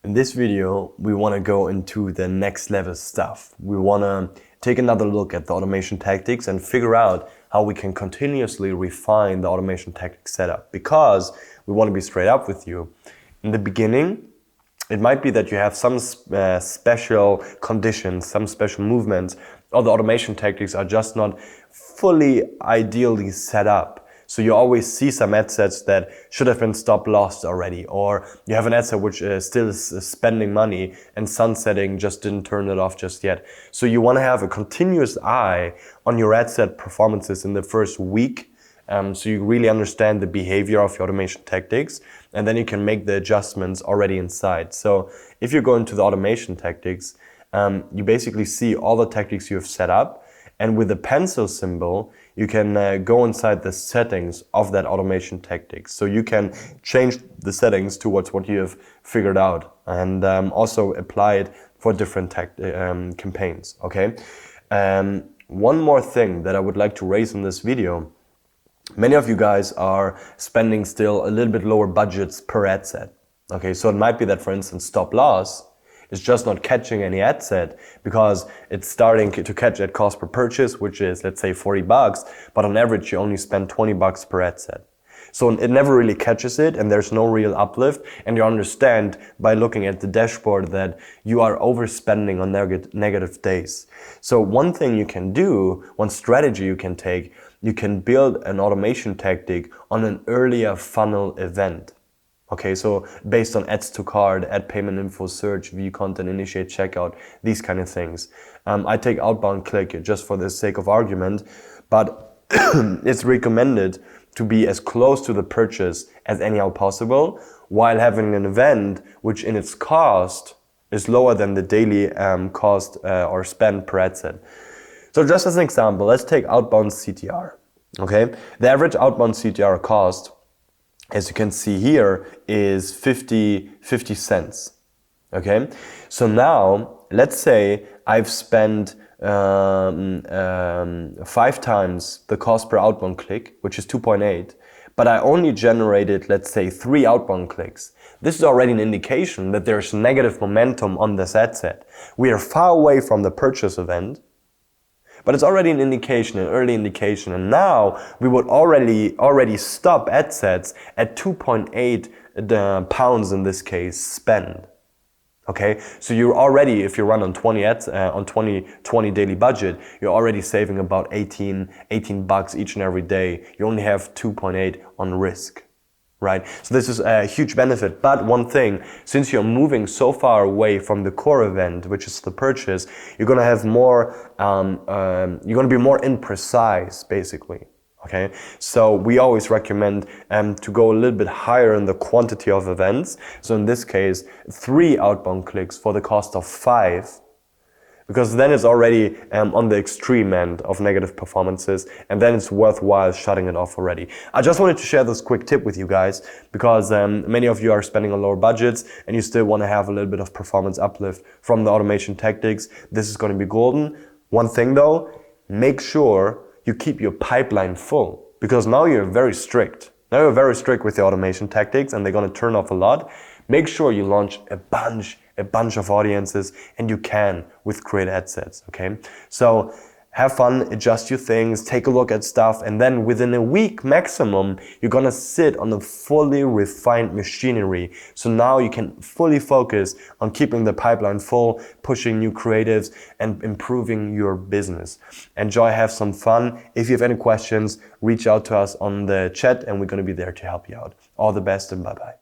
In this video, we want to go into the next level stuff. We want to take another look at the automation tactics and figure out how we can continuously refine the automation tactics setup. Because we want to be straight up with you. In the beginning, it might be that you have some special conditions, some special movements, or the automation tactics are just not fully ideally set up. So you always see some ad sets that should have been stop lossed already, or you have an ad set which still is spending money and sunsetting, just didn't turn it off just yet. So you want to have a continuous eye on your ad set performances in the first week, so you really understand the behavior of your automation tactics, and then you can make the adjustments already inside. So if you go into the automation tactics, you basically see all the tactics you have set up, and with the pencil symbol, you can go inside the settings of that automation tactics. So you can change the settings towards what you have figured out, and also apply it for different campaigns, okay? One more thing that I would like to raise in this video. Many of you guys are spending still a little bit lower budgets per ad set. Okay, so it might be that, for instance, stop loss is just not catching any ad set because it's starting to catch at cost per purchase, which is, let's say, $40, but on average you only spend $20 per ad set. So it never really catches it, and there's no real uplift, and you understand by looking at the dashboard that you are overspending on negative days. So one thing you can do, one strategy you can take, you can build an automation tactic on an earlier funnel event. Okay, so based on adds to cart, add payment info, search, view content, initiate checkout, these kind of things. I take outbound click just for the sake of argument, but it's recommended to be as close to the purchase as anyhow possible, while having an event which in its cost is lower than the daily cost or spend per ad set. So just as an example, let's take outbound CTR. Okay, the average outbound CTR cost, as you can see here, is 50 cents. Okay, so now let's say I've spent 5 times the cost per outbound click, which is 2.8, but I only generated, let's say, 3 outbound clicks. This is already an indication that there's negative momentum on this ad set. We are far away from the purchase event, but it's already an indication, an early indication. And now we would already stop ad sets at 2.8 pounds in this case spend. Okay, so you're already, if you run on 20 ads on 20 daily budget, you're already saving about 18 bucks each and every day. You only have 2.8 on risk. Right? So this is a huge benefit. But one thing, since you're moving so far away from the core event, which is the purchase, you're going to have more, you're going to be more imprecise, basically. Okay? So we always recommend to go a little bit higher in the quantity of events. So in this case, 3 outbound clicks for the cost of 5. Because then it's already on the extreme end of negative performances, and then it's worthwhile shutting it off already. I just wanted to share this quick tip with you guys, because many of you are spending on lower budgets and you still want to have a little bit of performance uplift from the automation tactics. This is going to be golden. One thing though, make sure you keep your pipeline full, because now you're very strict. Now you're very strict with the automation tactics and they're going to turn off a lot. Make sure you launch a bunch of audiences, and you can with great ad sets, okay? So have fun, adjust your things, take a look at stuff, and then within a week maximum, you're gonna sit on a fully refined machinery. So now you can fully focus on keeping the pipeline full, pushing new creatives, and improving your business. Enjoy, have some fun. If you have any questions, reach out to us on the chat, and we're gonna be there to help you out. All the best, and bye-bye.